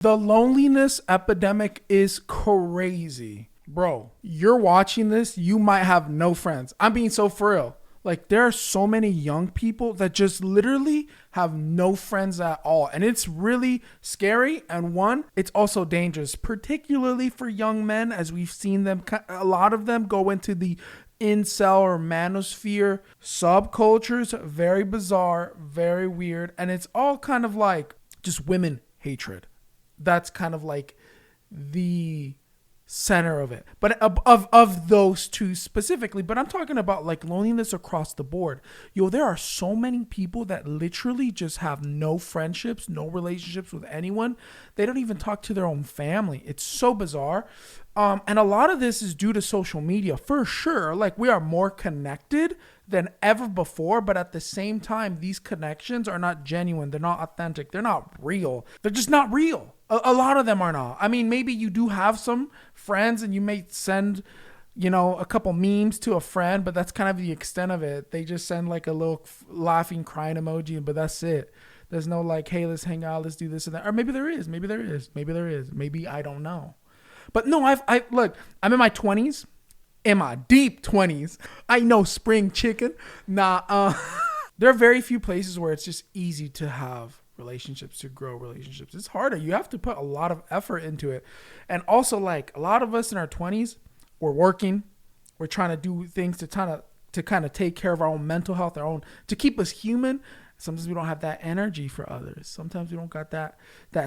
The loneliness epidemic is crazy. Bro, you're watching this, you might have no friends. I'm being so for real. Like, there are so many young people that just literally have no friends at all. And it's really scary. And one, it's also dangerous, particularly for young men, as we've seen them, a lot of them go into the incel or manosphere subcultures. Very bizarre, very weird. And it's all kind of like just women hatred. That's kind of like the center of it, but of those two specifically. But I'm talking about like loneliness across the board. There are so many people that literally just have no friendships, no relationships with anyone. They don't even talk to their own family. It's so bizarre. And a lot of this is due to social media for sure. Like, we are more connected than ever before, but at the same time, these connections are not genuine. They're not authentic. They're not real. They're just not real. A lot of them are not. I mean, maybe you do have some friends and you may send, a couple memes to a friend, but that's kind of the extent of it. They just send like a little laughing, crying emoji, but that's it. There's no like, hey, let's hang out, let's do this and that. Or maybe there is. Maybe I don't know. But no, look, I'm in my 20s. In my deep 20s. I know spring chicken. Nah, there are very few places where it's just easy to have relationships, to grow relationships. It's harder. You have to put a lot of effort into it. And also, like, a lot of us in our 20s, we're working. We're trying to do things to kind of take care of our own mental health, to keep us human. Sometimes we don't have that energy for others. Sometimes we don't got that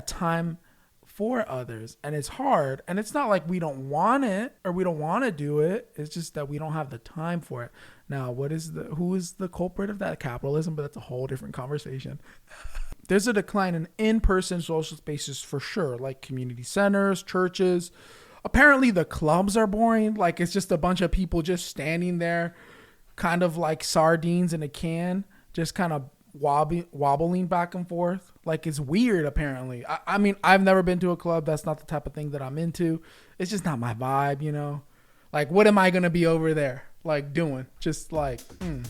time for others, and it's hard. And it's not like we don't want it or we don't want to do it. It's just that we don't have the time for it. Now, who is the culprit of that? Capitalism, but that's a whole different conversation. There's a decline in in-person social spaces for sure, like community centers, churches. Apparently the clubs are boring. Like, it's just a bunch of people just standing there, kind of like sardines in a can, just kind of wobbling back and forth. Like, it's weird. Apparently, I mean, I've never been to a club. That's not the type of thing that I'm into. It's just not my vibe. Like, what am I gonna be over there like doing? Just like I'm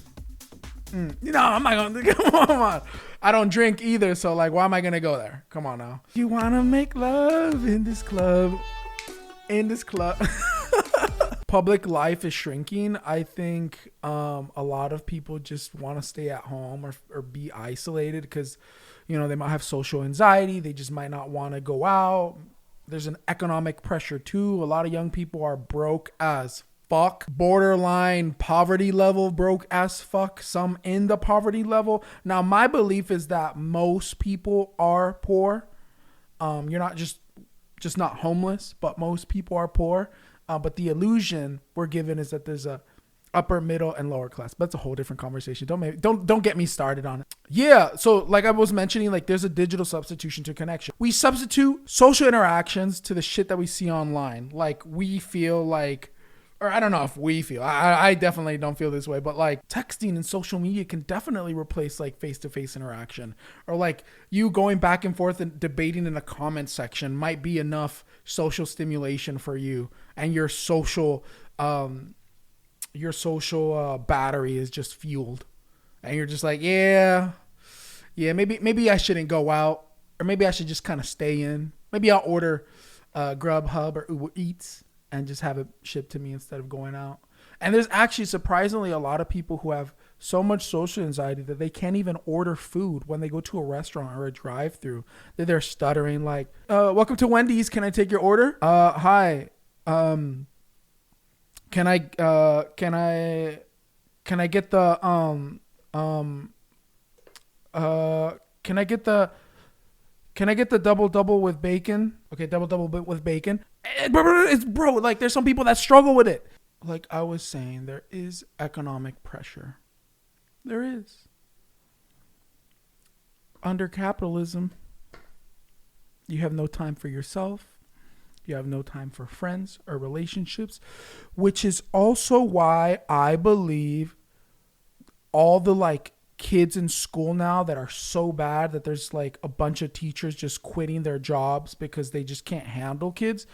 not gonna come on. I don't drink either, so like, why am I gonna go there? Come on now. You wanna make love in this club Public life is shrinking. I think a lot of people just want to stay at home or be isolated because, they might have social anxiety. They just might not want to go out. There's an economic pressure too. A lot of young people are broke as fuck. Borderline poverty level broke as fuck. Some in the poverty level. Now, my belief is that most people are poor. You're not just not homeless, but most people are poor. But the illusion we're given is that there's a upper, middle, and lower class. But that's a whole different conversation. Don't get me started on it. Yeah, so like I was mentioning, like, there's a digital substitution to connection. We substitute social interactions to the shit that we see online. Like, we feel like, or I don't know if we feel, I definitely don't feel this way, but like texting and social media can definitely replace like face-to-face interaction. Or like you going back and forth and debating in a comment section might be enough social stimulation for you, and your social battery is just fueled, and you're just like, maybe I shouldn't go out, or maybe I should just kind of stay in. Maybe I'll order Grubhub or Uber Eats and just have it shipped to me instead of going out. And there's actually surprisingly a lot of people who have so much social anxiety that they can't even order food when they go to a restaurant or a drive-through. They're stuttering like, welcome to Wendy's. Can I take your order? Hi. Can I get the can I get the double with bacon? Okay, double with bacon. It's bro, like, there's some people that struggle with it. Like I was saying, there is economic pressure. There is. Under capitalism, you have no time for yourself. You have no time for friends or relationships, which is also why I believe all the like kids in school now that are so bad that there's like a bunch of teachers just quitting their jobs because they just can't handle kids.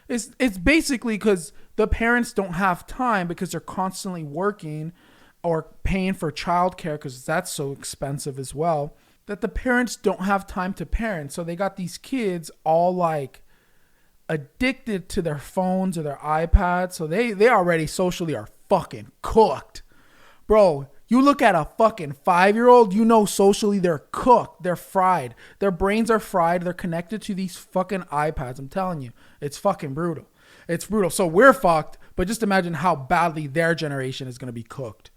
It's basically because the parents don't have time because they're constantly working or paying for childcare because that's so expensive as well. that the parents don't have time to parent. So they got these kids all like addicted to their phones or their iPads. So they already socially are fucking cooked. Bro, you look at a fucking 5-year-old, you know socially they're cooked. They're fried. Their brains are fried. They're connected to these fucking iPads. I'm telling you, it's fucking brutal. It's brutal. So we're fucked, but just imagine how badly their generation is going to be cooked.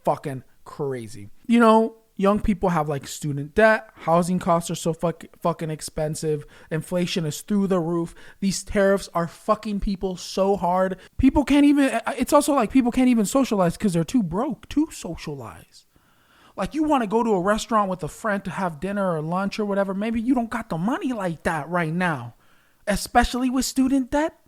Fucking crazy. You know, young people have like student debt. Housing costs are so fucking expensive. Inflation is through the roof. These tariffs are fucking people so hard. People can't even, it's also like people can't even socialize because they're too broke to socialize. Like you want to go to a restaurant with a friend to have dinner or lunch or whatever. Maybe you don't got the money like that right now, especially with student debt.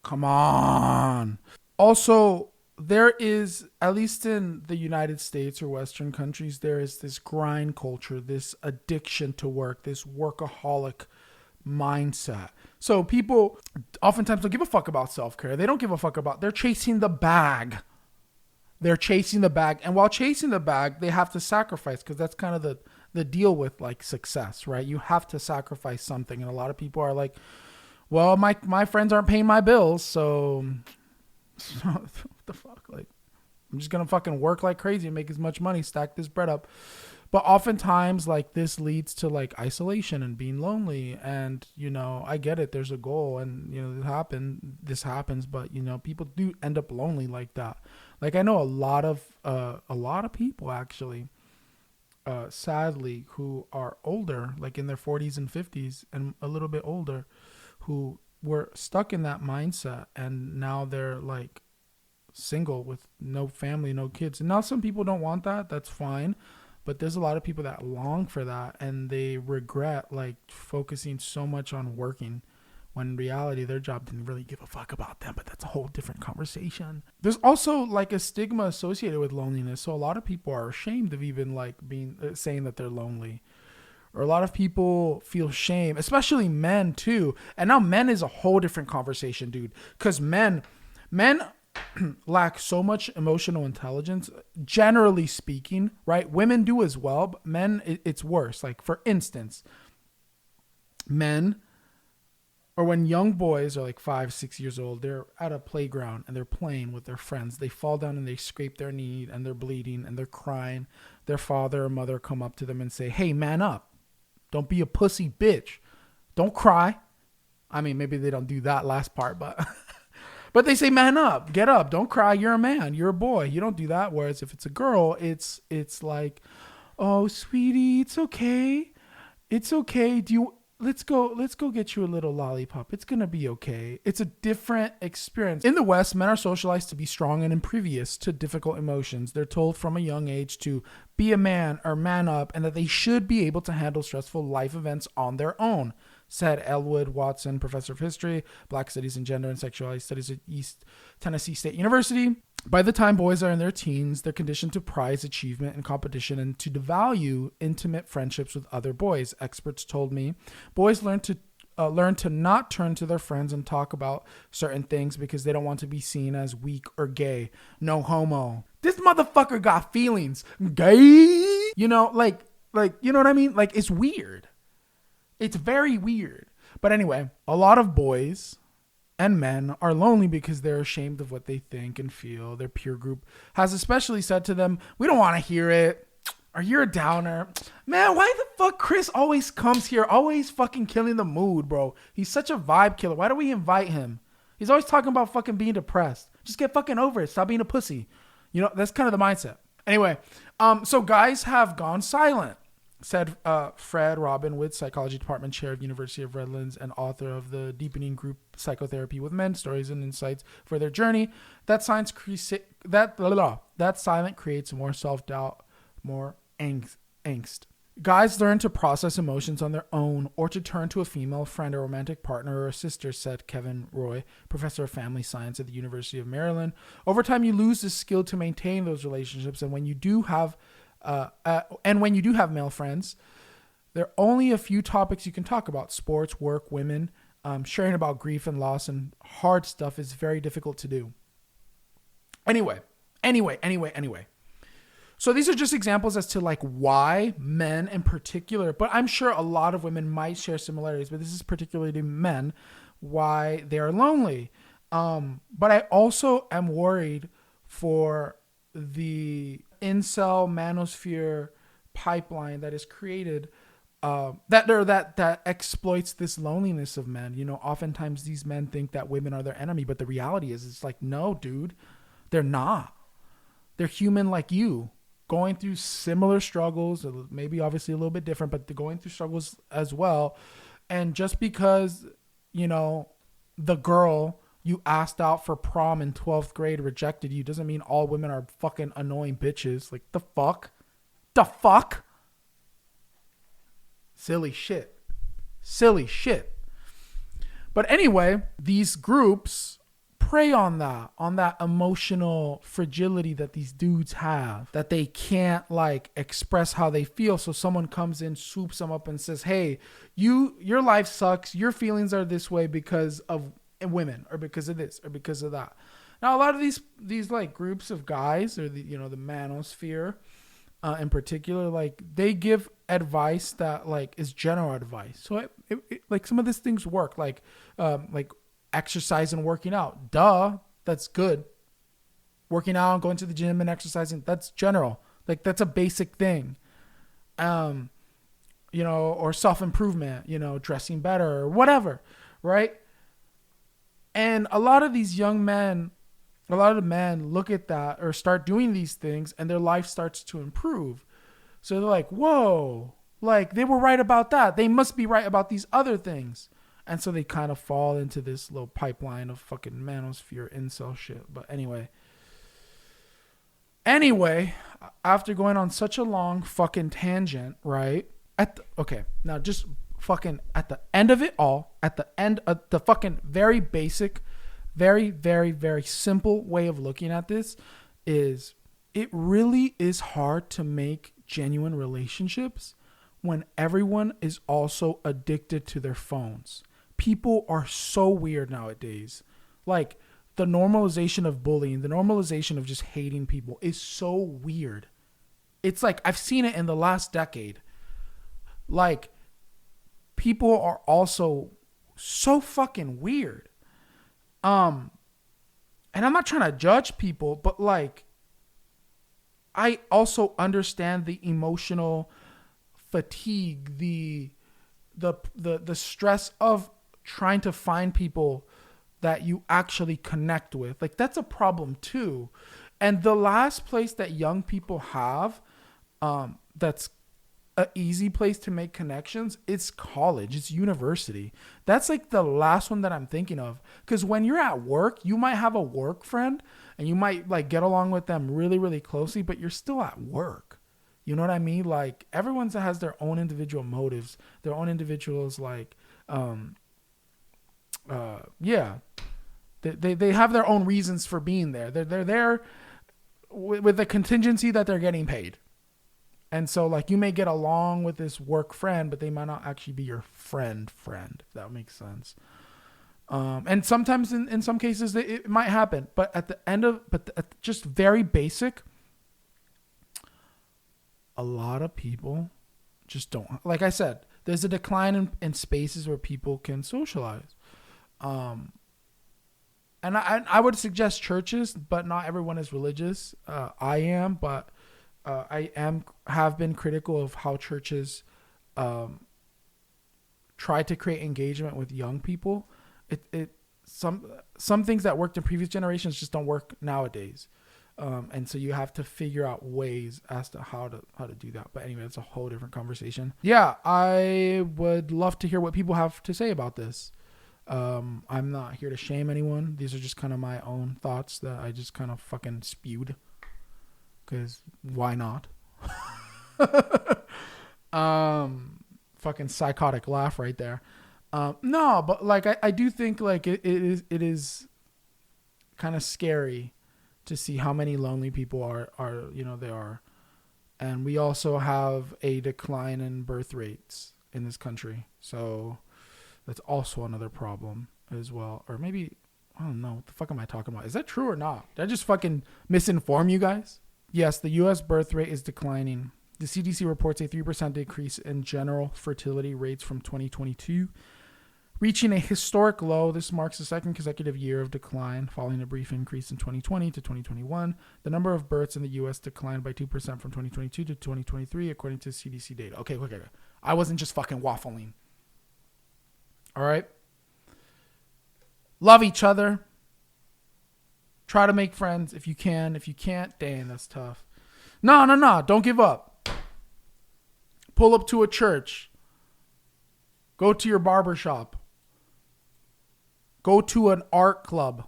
Come on. Also, there is, at least in the United States or Western countries, there is this grind culture, this addiction to work, this workaholic mindset. So people oftentimes don't give a fuck about self-care. They don't give a fuck about, they're chasing the bag. They're chasing the bag. And while chasing the bag, they have to sacrifice, because that's kind of the deal with like success, right? You have to sacrifice something. And a lot of people are like, well, my friends aren't paying my bills, so what the fuck? Like, I'm just gonna fucking work like crazy and make as much money, stack this bread up. But oftentimes, like, this leads to like isolation and being lonely. And you know, I get it. There's a goal, and you know, this happens. But you know, people do end up lonely like that. Like, I know a lot of people actually, sadly, who are older, like in their 40s and 50s, and a little bit older, who were stuck in that mindset, and now they're like single with no family, no kids. And now some people don't want that. That's fine. But there's a lot of people that long for that, and they regret like focusing so much on working, when in reality their job didn't really give a fuck about them. But that's a whole different conversation. There's also like a stigma associated with loneliness. So a lot of people are ashamed of even like saying that they're lonely. Or a lot of people feel shame, especially men too. And now men is a whole different conversation, dude. Because men lack so much emotional intelligence, generally speaking, right? Women do as well, but men, it's worse. Like, for instance, men, or when young boys are like 5-6 years old, they're at a playground and they're playing with their friends. They fall down and they scrape their knee and they're bleeding and they're crying. Their father or mother come up to them and say, hey, man up. Don't be a pussy bitch. Don't cry. I mean, maybe they don't do that last part, but but they say, man up, get up, don't cry. You're a man. You're a boy. You don't do that. Whereas if it's a girl, it's like, oh, sweetie, it's okay. It's okay. Let's go get you a little lollipop. It's going to be okay. It's a different experience. In the West, men are socialized to be strong and impervious to difficult emotions. They're told from a young age to be a man or man up, and that they should be able to handle stressful life events on their own, said Elwood Watson, professor of history, Black Studies and Gender and Sexuality Studies at East Tennessee State University. By the time boys are in their teens, they're conditioned to prize achievement and competition and to devalue intimate friendships with other boys. Experts told me boys learn to not turn to their friends and talk about certain things because they don't want to be seen as weak or gay. No homo. This motherfucker got feelings. Gay? You know, like, you know what I mean? Like, it's weird. It's very weird. But anyway, a lot of boys and men are lonely because they're ashamed of what they think and feel. Their peer group has especially said to them, we don't want to hear it. Or you're a downer. Man, why the fuck Chris always comes here, always fucking killing the mood, bro? He's such a vibe killer. Why do we invite him? He's always talking about fucking being depressed. Just get fucking over it. Stop being a pussy. You know, that's kind of the mindset. Anyway, so guys have gone silent, said Fred Robinwood, psychology department chair at University of Redlands and author of the Deepening Group Psychotherapy with Men, Stories and Insights for Their Journey. That silence creates more self-doubt, more angst. Guys learn to process emotions on their own or to turn to a female friend, a romantic partner, or a sister, said Kevin Roy, professor of family science at the University of Maryland. Over time, you lose the skill to maintain those relationships, and when you do have male friends, there are only a few topics you can talk about: sports, work, women. Sharing about grief and loss and hard stuff is very difficult to do. Anyway. So these are just examples as to like why men in particular, but I'm sure a lot of women might share similarities, but this is particularly men, why they are lonely. But I also am worried for the incel manosphere pipeline that is created, that exploits this loneliness of men. You know, oftentimes these men think that women are their enemy, but the reality is it's like, no, dude, they're not. They're human like you, going through similar struggles, maybe obviously a little bit different, but they're going through struggles as well. And just because, you know, the girl you asked out for prom in 12th grade rejected you doesn't mean all women are fucking annoying bitches. Like, the fuck? The fuck? Silly shit. Silly shit. But anyway, these groups prey on that emotional fragility that these dudes have, that they can't like express how they feel. So someone comes in, swoops them up and says, hey, your life sucks. Your feelings are this way because of women, or because of this, or because of that. Now, a lot of these like groups of guys, or the, you know, the manosphere in particular, like they give advice that like is general advice. So it like some of these things work, like exercise and working out. Duh, that's good. Working out and going to the gym and exercising, that's general. Like that's a basic thing. You know, or self-improvement, you know, dressing better or whatever, right? And a lot of these young men, a lot of the men look at that or start doing these things and their life starts to improve. So they're like, whoa, like they were right about that. They must be right about these other things. And so they kind of fall into this little pipeline of fucking manosphere incel shit. But anyway, after going on such a long fucking tangent, right? Okay, now just fucking at the end of it all, at the end of the fucking very basic, very, very, very simple way of looking at this is it really is hard to make genuine relationships when everyone is also addicted to their phones. People are so weird nowadays. Like the normalization of bullying, the normalization of just hating people is so weird. It's like I've seen it in the last decade. Like people are also so fucking weird. And I'm not trying to judge people, but like I also understand the emotional fatigue, the stress of trying to find people that you actually connect with. Like that's a problem too. And the last place that young people have that's an easy place to make connections, it's college, it's university. That's like the last one that I'm thinking of. Because when you're at work, you might have a work friend and you might like get along with them really, really closely, but you're still at work. You know what I mean? Like everyone has their own individual motives, their own individuals, like, yeah, they have their own reasons for being there. They're there with the contingency that they're getting paid. And so like you may get along with this work friend, but they might not actually be your friend, if that makes sense. And sometimes in some cases it might happen, but just very basic, a lot of people just don't, like I said, there's a decline in spaces where people can socialize. And I would suggest churches, but not everyone is religious. I am, but have been critical of how churches try to create engagement with young people. Some things that worked in previous generations just don't work nowadays. And so you have to figure out ways as to how to do that. But anyway, it's a whole different conversation. Yeah, I would love to hear what people have to say about this. I'm not here to shame anyone. These are just kind of my own thoughts that I just kind of fucking spewed. Because why not? Fucking psychotic laugh right there. No, but like I do think like it is kind of scary to see how many lonely people are there are. And we also have a decline in birth rates in this country. So that's also another problem as well. Or maybe, I don't know, what the fuck am I talking about? Is that true or not? Did I just fucking misinform you guys? Yes, the U.S. birth rate is declining. The CDC reports a 3% decrease in general fertility rates from 2022, reaching a historic low. This marks the second consecutive year of decline, following a brief increase in 2020 to 2021. The number of births in the U.S. declined by 2% from 2022 to 2023, according to CDC data. Okay. I wasn't just fucking waffling. All right? Love each other. Try to make friends if you can. If you can't, damn, that's tough. No. Don't give up. Pull up to a church. Go to your barber shop. Go to an art club.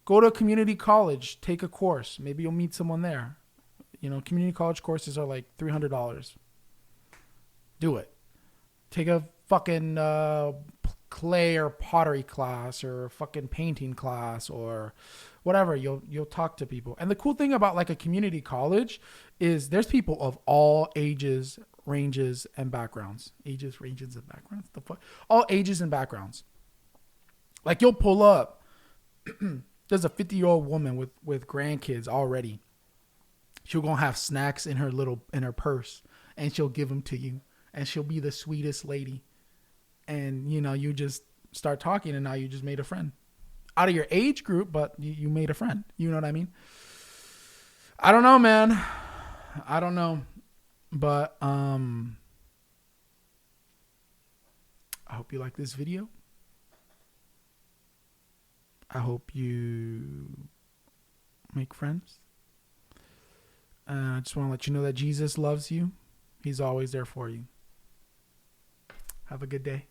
Go to a community college. Take a course. Maybe you'll meet someone there. You know, community college courses are like $300. Do it. Take a fucking clay or pottery class or a fucking painting class or whatever. You'll talk to people. And the cool thing about like a community college is there's people of all ages, ranges, and backgrounds. Ages, ranges, and backgrounds. All ages and backgrounds. Like you'll pull up. There's a 50-year-old woman with grandkids already. She'll gonna have snacks in her purse, and she'll give them to you, and she'll be the sweetest lady. And you know, you just start talking, and now you just made a friend out of your age group, but you made a friend. You know what I mean? I don't know, man. I don't know, but I hope you like this video. I hope you make friends. I just want to let you know that Jesus loves you. He's always there for you. Have a good day.